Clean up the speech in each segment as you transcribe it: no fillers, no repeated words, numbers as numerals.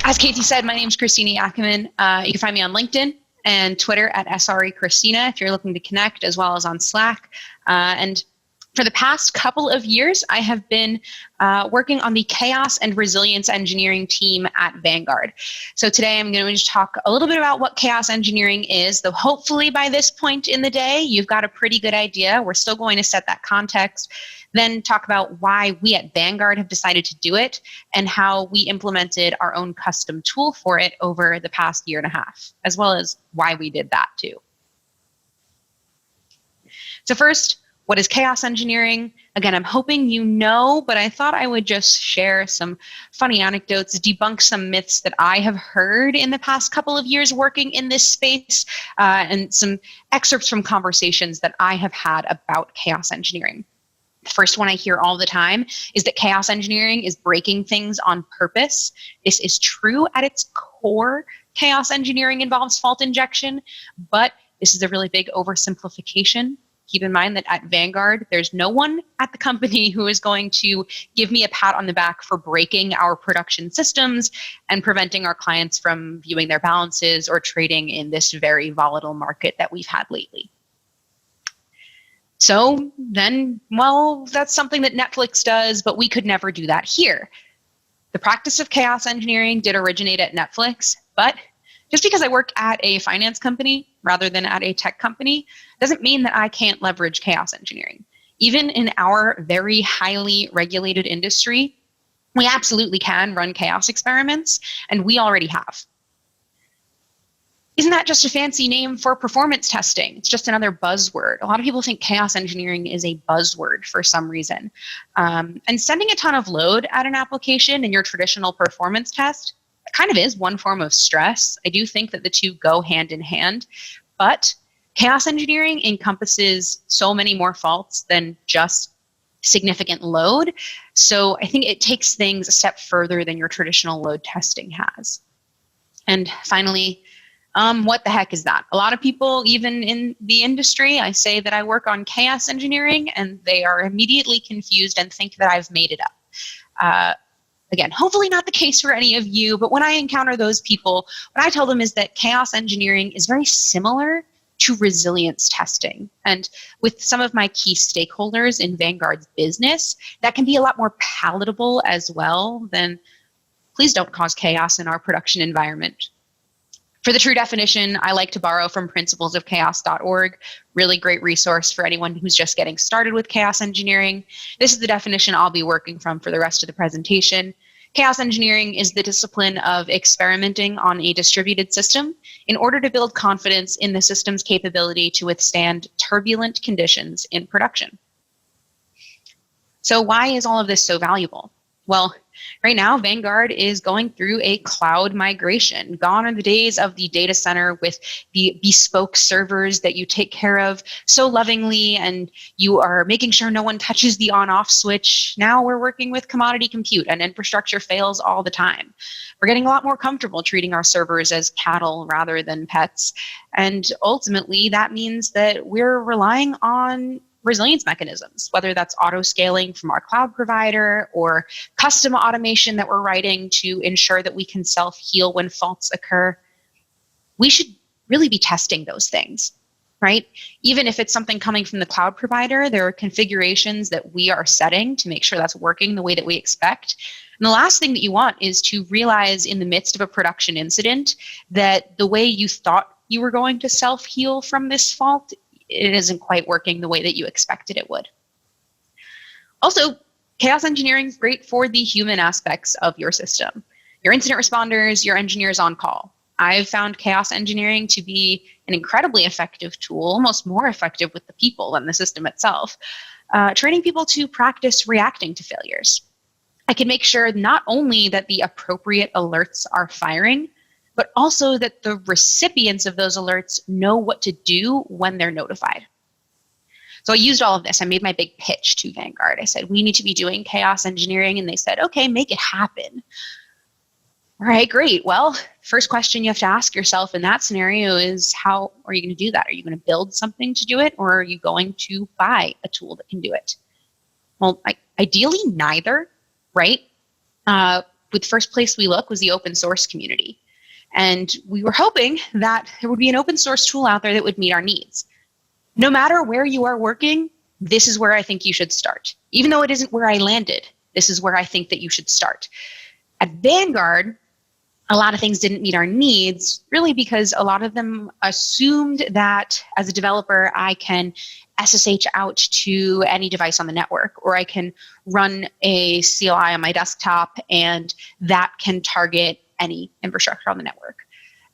As Katie said, my name is Christina Yakomin. You can find me on LinkedIn and Twitter at SRE if you're looking to connect, as well as on Slack. And for the past couple of years, I have been working on the chaos and resilience engineering team at Vanguard. So today I'm going to just talk a little bit about what chaos engineering is, though hopefully by this point in the day, you've got a pretty good idea. We're still going to set that context, then talk about why we at Vanguard have decided to do it and how we implemented our own custom tool for it over the past year and a half, as well as why we did that too. So first, what is chaos engineering? Again, I'm hoping you know, but I thought I would just share some funny anecdotes, debunk some myths that I have heard in the past couple of years working in this space, and some excerpts from conversations that I have had about chaos engineering. The first one I hear all the time is that chaos engineering is breaking things on purpose. This is true at its core. Chaos engineering involves fault injection, but this is a really big oversimplification. Keep in mind that at Vanguard, there's no one at the company who is going to give me a pat on the back for breaking our production systems and preventing our clients from viewing their balances or trading in this very volatile market that we've had lately. So then, well, that's something that Netflix does, but we could never do that here. The practice of chaos engineering did originate at Netflix, but just because I work at a finance company rather than at a tech company doesn't mean that I can't leverage chaos engineering. Even in our very highly regulated industry, we absolutely can run chaos experiments, and we already have. Isn't that just a fancy name for performance testing? It's just another buzzword. A lot of people think chaos engineering is a buzzword for some reason. And sending a ton of load at an application in your traditional performance test kind of is one form of stress. I do think that the two go hand in hand, but chaos engineering encompasses so many more faults than just significant load. So I think it takes things a step further than your traditional load testing has. And finally, what the heck is that? A lot of people, even in the industry, I say that I work on chaos engineering and they are immediately confused and think that I've made it up. Again, hopefully not the case for any of you, but when I encounter those people, what I tell them is that chaos engineering is very similar to resilience testing. And with some of my key stakeholders in Vanguard's business, that can be a lot more palatable as well than please don't cause chaos in our production environment. For the true definition, I like to borrow from principlesofchaos.org, really great resource for anyone who's just getting started with chaos engineering. This is the definition I'll be working from for the rest of the presentation. Chaos engineering is the discipline of experimenting on a distributed system in order to build confidence in the system's capability to withstand turbulent conditions in production. So why is all of this so valuable? Well, right now, Vanguard is going through a cloud migration. Gone are the days of the data center with the bespoke servers that you take care of so lovingly, and you are making sure no one touches the on-off switch. Now we're working with commodity compute, and infrastructure fails all the time. We're getting a lot more comfortable treating our servers as cattle rather than pets. And ultimately, that means that we're relying on resilience mechanisms, whether that's auto scaling from our cloud provider or custom automation that we're writing to ensure that we can self-heal when faults occur. We should really be testing those things, right? Even if it's something coming from the cloud provider, there are configurations that we are setting to make sure that's working the way that we expect. And the last thing that you want is to realize in the midst of a production incident that the way you thought you were going to self-heal from this fault, it isn't quite working the way that you expected it would. Also, chaos engineering is great for the human aspects of your system. Your incident responders, your engineers on call. I've found chaos engineering to be an incredibly effective tool, almost more effective with the people than the system itself, training people to practice reacting to failures. I can make sure not only that the appropriate alerts are firing, but also that the recipients of those alerts know what to do when they're notified. So I used all of this. I made my big pitch to Vanguard. I said, we need to be doing chaos engineering. And they said, okay, make it happen. All right, great. Well, first question you have to ask yourself in that scenario is, how are you going to do that? Are you going to build something to do it, or are you going to buy a tool that can do it? Well, ideally, neither, right? with first place we look was the open source community. And we were hoping that there would be an open source tool out there that would meet our needs. No matter where you are working, this is where I think you should start. Even though it isn't where I landed, this is where I think that you should start. At Vanguard, a lot of things didn't meet our needs, really because a lot of them assumed that as a developer, I can SSH out to any device on the network, or I can run a CLI on my desktop and that can target any infrastructure on the network.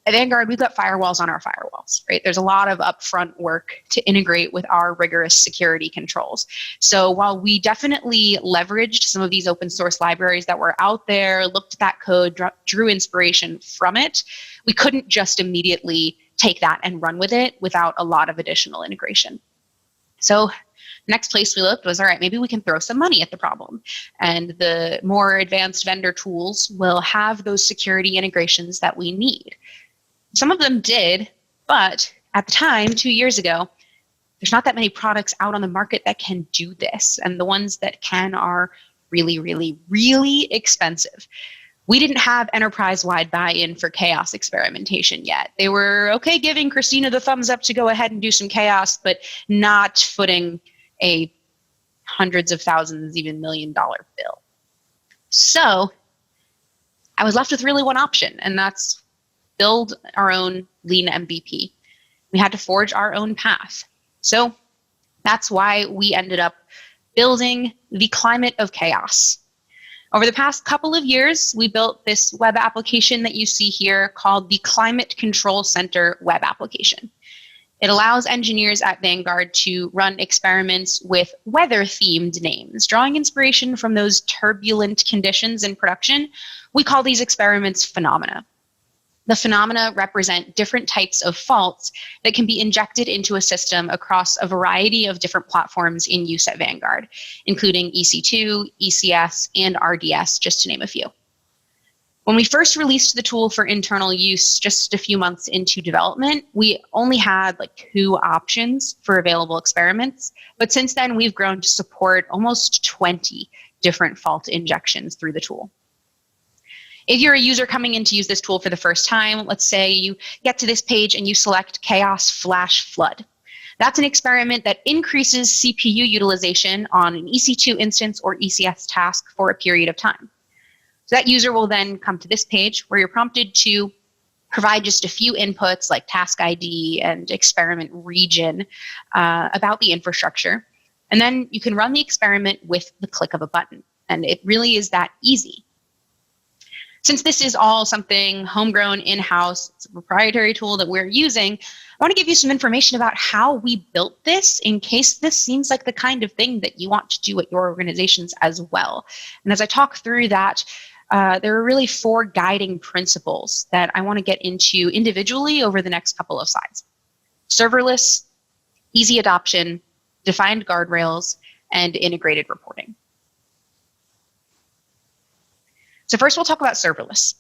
At Vanguard, we've got firewalls on our firewalls, right? There's a lot of upfront work to integrate with our rigorous security controls. So while we definitely leveraged some of these open source libraries that were out there, looked at that code, drew inspiration from it, we couldn't just immediately take that and run with it without a lot of additional integration. So next place we looked was, all right, maybe we can throw some money at the problem. And the more advanced vendor tools will have those security integrations that we need. Some of them did, but at the time, 2 years ago, there's not that many products out on the market that can do this. And the ones that can are really, really, really expensive. We didn't have enterprise-wide buy-in for chaos experimentation yet. They were okay giving Christina the thumbs up to go ahead and do some chaos, but not footing a hundreds of thousands, even $1 million bill. So I was left with really one option, and that's build our own lean MVP. We had to forge our own path. So that's why we ended up building the climate of chaos. Over the past couple of years, we built this web application that you see here called the Climate Control Center web application. It allows engineers at Vanguard to run experiments with weather-themed names, drawing inspiration from those turbulent conditions in production. We call these experiments phenomena. The phenomena represent different types of faults that can be injected into a system across a variety of different platforms in use at Vanguard, including EC2, ECS, and RDS, just to name a few. When we first released the tool for internal use just a few months into development, we only had like 2 options for available experiments, but since then we've grown to support almost 20 different fault injections through the tool. If you're a user coming in to use this tool for the first time, let's say you get to this page and you select Chaos Flash Flood. That's an experiment that increases CPU utilization on an EC2 instance or ECS task for a period of time. So that user will then come to this page where you're prompted to provide just a few inputs like task ID and experiment region about the infrastructure. And then you can run the experiment with the click of a button. And it really is that easy. Since this is all something homegrown in-house, it's a proprietary tool that we're using, I want to give you some information about how we built this in case this seems like the kind of thing that you want to do at your organizations as well. And as I talk through that, there are really 4 guiding principles that I want to get into individually over the next couple of slides. Serverless, easy adoption, defined guardrails, and integrated reporting. So first we'll talk about serverless.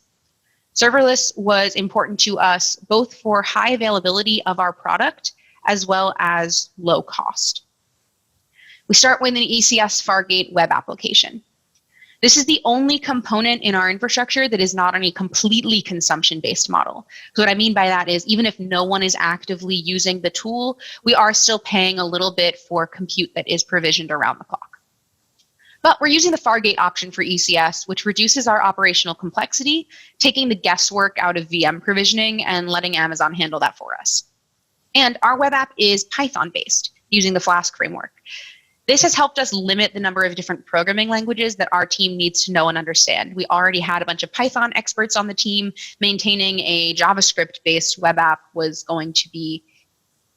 Serverless was important to us both for high availability of our product as well as low cost. We start with an ECS Fargate web application. This is the only component in our infrastructure that is not on a completely consumption-based model. So what I mean by that is even if no one is actively using the tool, we are still paying a little bit for compute that is provisioned around the clock. But we're using the Fargate option for ECS, which reduces our operational complexity, taking the guesswork out of VM provisioning and letting Amazon handle that for us. And our web app is Python-based, using the Flask framework. This has helped us limit the number of different programming languages that our team needs to know and understand. We already had a bunch of Python experts on the team. Maintaining a JavaScript-based web app was going to be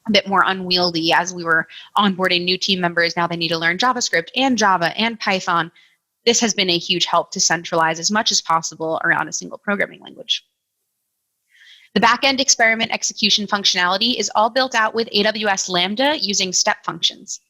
a bit more unwieldy as we were onboarding new team members. Now they need to learn JavaScript and Java and Python. This has been a huge help to centralize as much as possible around a single programming language. The backend experiment execution functionality is all built out with AWS Lambda using step functions.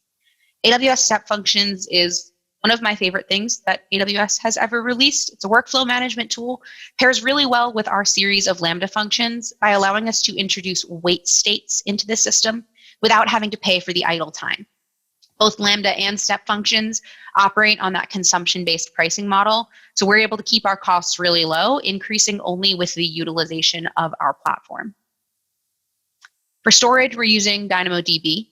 AWS step functions is one of my favorite things that AWS has ever released. It's a workflow management tool, pairs really well with our series of Lambda functions by allowing us to introduce wait states into the system without having to pay for the idle time. Both Lambda and step functions operate on that consumption-based pricing model. So we're able to keep our costs really low, increasing only with the utilization of our platform. For storage, we're using DynamoDB.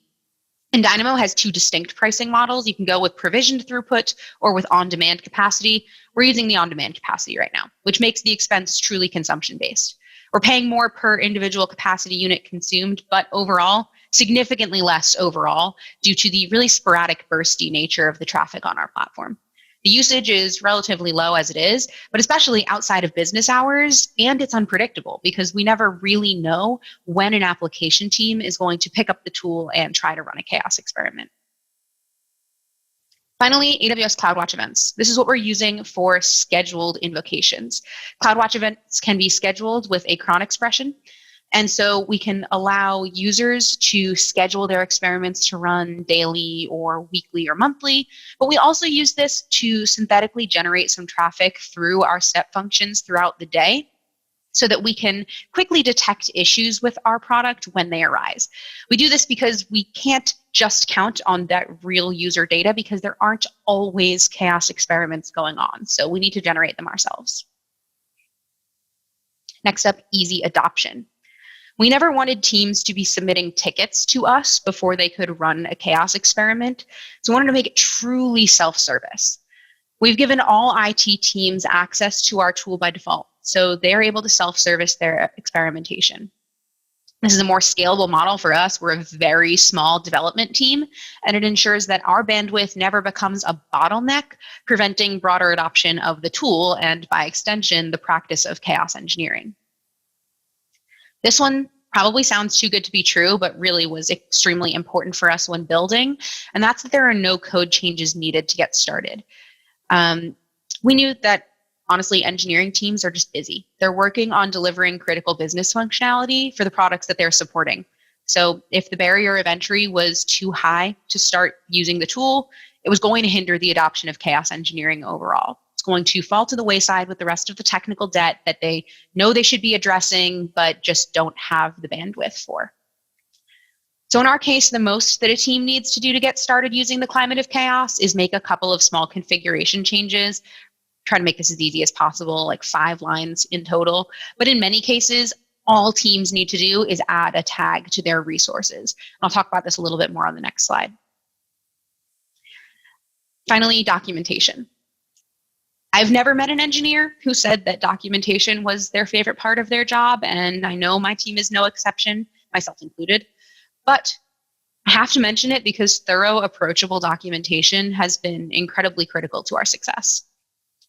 And Dynamo has two distinct pricing models. You can go with provisioned throughput or with on-demand capacity. We're using the on-demand capacity right now, which makes the expense truly consumption-based. We're paying more per individual capacity unit consumed, but overall, significantly less overall due to the really sporadic bursty nature of the traffic on our platform. The usage is relatively low as it is, but especially outside of business hours, and it's unpredictable because we never really know when an application team is going to pick up the tool and try to run a chaos experiment. Finally, AWS CloudWatch events. This is what we're using for scheduled invocations. CloudWatch events can be scheduled with a cron expression. And so we can allow users to schedule their experiments to run daily or weekly or monthly. But we also use this to synthetically generate some traffic through our step functions throughout the day so that we can quickly detect issues with our product when they arise. We do this because we can't just count on that real user data because there aren't always chaos experiments going on. So we need to generate them ourselves. Next up, easy adoption. We never wanted teams to be submitting tickets to us before they could run a chaos experiment. So we wanted to make it truly self-service. We've given all IT teams access to our tool by default, so they're able to self-service their experimentation. This is a more scalable model for us. We're a very small development team, and it ensures that our bandwidth never becomes a bottleneck, preventing broader adoption of the tool and, by extension, the practice of chaos engineering. This one probably sounds too good to be true, but really was extremely important for us when building, and that's that there are no code changes needed to get started. We knew that, honestly, engineering teams are just busy. They're working on delivering critical business functionality for the products that they're supporting. So if the barrier of entry was too high to start using the tool, it was going to hinder the adoption of chaos engineering overall. Going to fall to the wayside with the rest of the technical debt that they know they should be addressing, but just don't have the bandwidth for. So in our case, the most that a team needs to do to get started using the climate of chaos is make a couple of small configuration changes, try to make this as easy as possible, like 5 lines in total. But in many cases, all teams need to do is add a tag to their resources. I'll talk about this a little bit more on the next slide. Finally, documentation. I've never met an engineer who said that documentation was their favorite part of their job, and I know my team is no exception, myself included. But I have to mention it because thorough, approachable documentation has been incredibly critical to our success.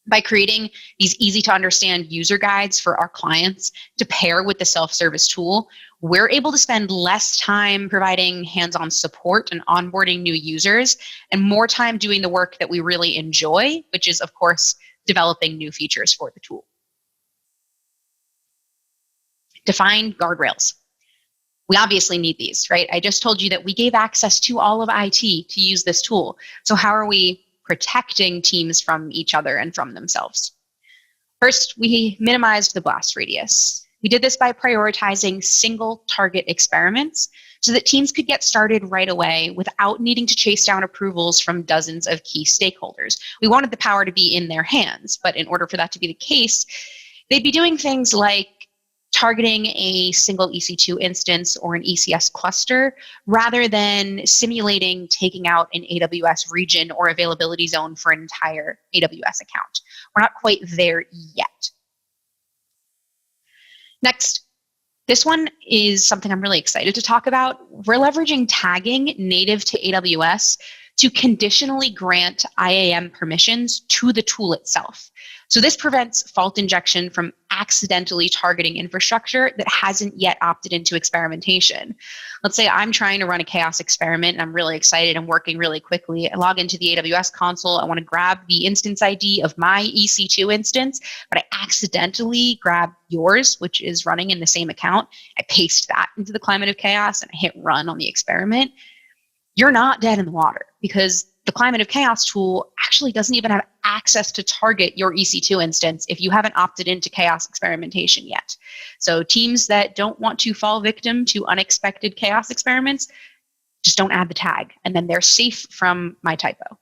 By creating these easy-to-understand user guides for our clients to pair with the self-service tool, we're able to spend less time providing hands-on support and onboarding new users, and more time doing the work that we really enjoy, which is, of course, developing new features for the tool. Define guardrails. We obviously need these, right? I just told you that we gave access to all of IT to use this tool. So how are we protecting teams from each other and from themselves? First, we minimized the blast radius. We did this by prioritizing single target experiments so that teams could get started right away without needing to chase down approvals from dozens of key stakeholders. We wanted the power to be in their hands, but in order for that to be the case, they'd be doing things like targeting a single EC2 instance or an ECS cluster rather than simulating taking out an AWS region or availability zone for an entire AWS account. We're not quite there yet. Next, this one is something I'm really excited to talk about. We're leveraging tagging native to AWS to conditionally grant IAM permissions to the tool itself. So this prevents fault injection from accidentally targeting infrastructure that hasn't yet opted into experimentation. Let's say I'm trying to run a chaos experiment and I'm really excited and working really quickly. I log into the AWS console. I want to grab the instance ID of my EC2 instance, but I accidentally grab yours, which is running in the same account. I paste that into the climate of chaos and I hit run on the experiment. You're not dead in the water because the climate of chaos tool actually doesn't even have access to target your EC2 instance if you haven't opted into chaos experimentation yet. So teams that don't want to fall victim to unexpected chaos experiments, just don't add the tag, and then they're safe from my typo.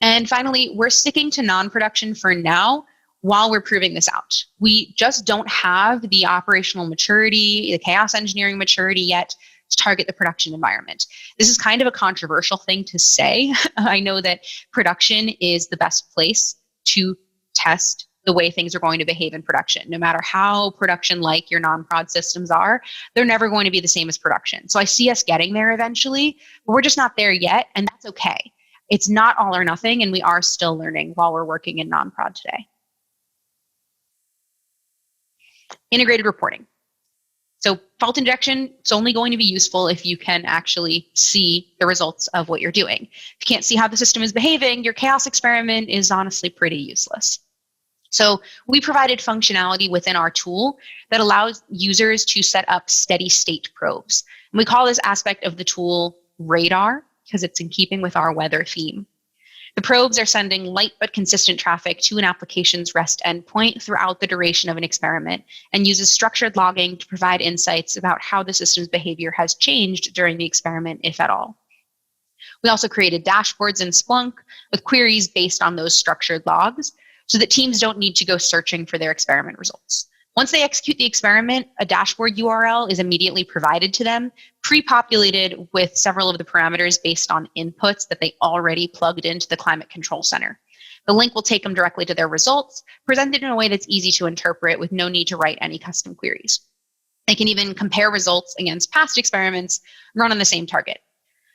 And finally, we're sticking to non-production for now while we're proving this out. We just don't have the operational maturity, the chaos engineering maturity yet to target the production environment. This is kind of a controversial thing to say. I know that production is the best place to test the way things are going to behave in production. No matter how production-like your non-prod systems are, they're never going to be the same as production. So I see us getting there eventually, but we're just not there yet, and that's okay. It's not all or nothing, and we are still learning while we're working in non-prod today. Integrated reporting. So fault injection, it's only going to be useful if you can actually see the results of what you're doing. If you can't see how the system is behaving, your chaos experiment is honestly pretty useless. So we provided functionality within our tool that allows users to set up steady state probes. And we call this aspect of the tool radar because it's in keeping with our weather theme. The probes are sending light but consistent traffic to an application's REST endpoint throughout the duration of an experiment and uses structured logging to provide insights about how the system's behavior has changed during the experiment, if at all. We also created dashboards in Splunk with queries based on those structured logs so that teams don't need to go searching for their experiment results. Once they execute the experiment, a dashboard URL is immediately provided to them, pre-populated with several of the parameters based on inputs that they already plugged into the Climate Control Center. The link will take them directly to their results, presented in a way that's easy to interpret with no need to write any custom queries. They can even compare results against past experiments run on the same target.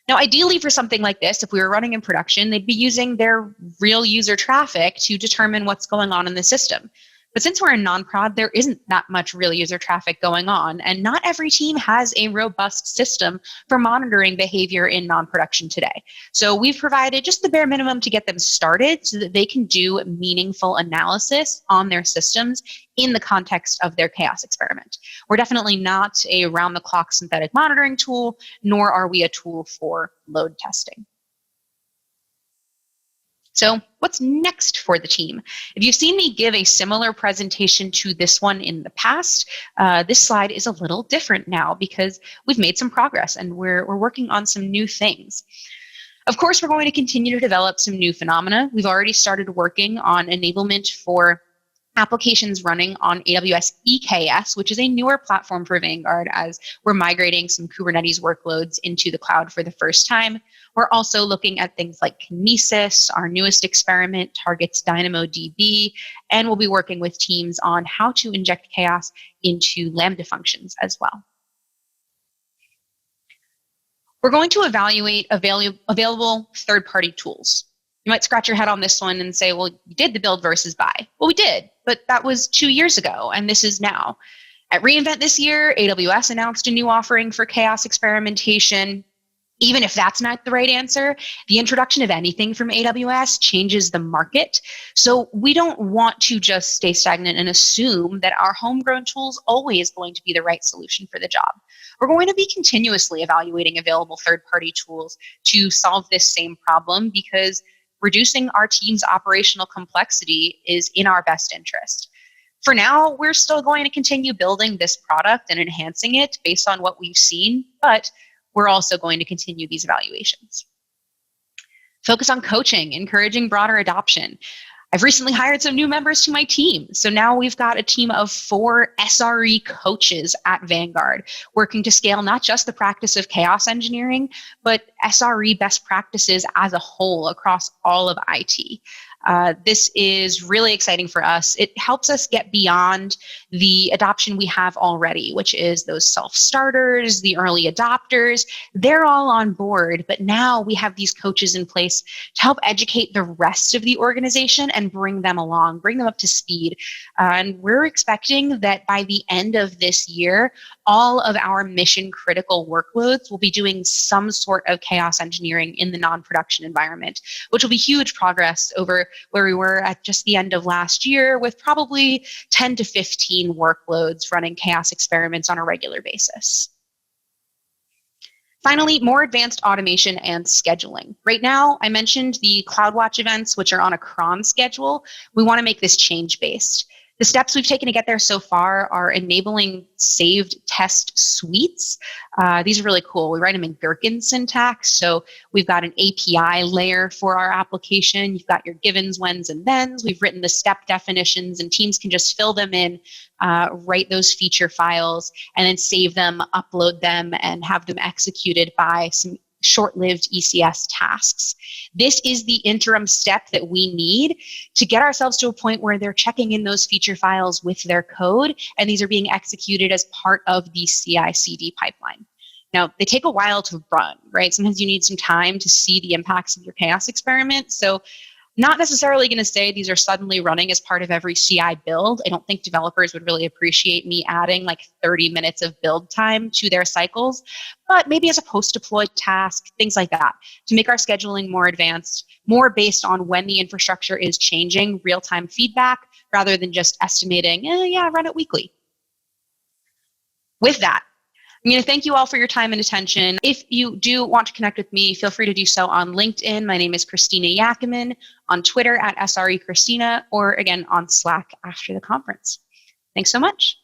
Now, ideally for something like this, if we were running in production, they'd be using their real user traffic to determine what's going on in the system. But since we're in non-prod, there isn't that much real user traffic going on, and not every team has a robust system for monitoring behavior in non-production today. So we've provided just the bare minimum to get them started so that they can do meaningful analysis on their systems in the context of their chaos experiment. We're definitely not a round-the-clock synthetic monitoring tool, nor are we a tool for load testing. So what's next for the team? If you've seen me give a similar presentation to this one in the past, this slide is a little different now because we've made some progress and we're working on some new things. Of course, we're going to continue to develop some new phenomena. We've already started working on enablement for applications running on AWS EKS, which is a newer platform for Vanguard as we're migrating some Kubernetes workloads into the cloud for the first time. We're also looking at things like Kinesis. Our newest experiment targets DynamoDB, and we'll be working with teams on how to inject chaos into Lambda functions as well. We're going to evaluate available third-party tools. You might scratch your head on this one and say, well, you did the build versus buy. Well, we did, but that was 2 years ago, and this is now. At reInvent this year, AWS announced a new offering for chaos experimentation. Even if that's not the right answer, the introduction of anything from AWS changes the market. So we don't want to just stay stagnant and assume that our homegrown tool is always going to be the right solution for the job. We're going to be continuously evaluating available third-party tools to solve this same problem because reducing our team's operational complexity is in our best interest. For now, we're still going to continue building this product and enhancing it based on what we've seen, but we're also going to continue these evaluations. Focus on coaching, encouraging broader adoption. I've recently hired some new members to my team. So now we've got a team of 4 SRE coaches at Vanguard, working to scale not just the practice of chaos engineering, but SRE best practices as a whole across all of IT. This is really exciting for us. It helps us get beyond the adoption we have already, which is those self-starters, the early adopters. They're all on board, but now we have these coaches in place to help educate the rest of the organization and bring them along, bring them up to speed. And we're expecting that by the end of this year, all of our mission critical workloads will be doing some sort of chaos engineering in the non-production environment, which will be huge progress over where we were at just the end of last year with probably 10 to 15 workloads running chaos experiments on a regular basis. Finally, more advanced automation and scheduling. Right now, I mentioned the CloudWatch events, which are on a cron schedule. We want to make this change-based. The steps we've taken to get there so far are enabling saved test suites. These are really cool. We write them in Gherkin syntax. So we've got an API layer for our application. You've got your givens, whens, and thens. We've written the step definitions, and teams can just fill them in, write those feature files, and then save them, upload them, and have them executed by some short-lived ECS tasks. This is the interim step that we need to get ourselves to a point where they're checking in those feature files with their code, and these are being executed as part of the CI/CD pipeline. Now, they take a while to run, right? Sometimes you need some time to see the impacts of your chaos experiment. So not necessarily going to say these are suddenly running as part of every CI build. I don't think developers would really appreciate me adding like 30 minutes of build time to their cycles, but maybe as a post-deploy task, things like that, to make our scheduling more advanced, more based on when the infrastructure is changing, real-time feedback, rather than just estimating, yeah, run it weekly. With that, I'm going to thank you all for your time and attention. If you do want to connect with me, feel free to do so on LinkedIn. My name is Christina Yakomin, on Twitter at SRE Christina, or again on Slack after the conference. Thanks so much.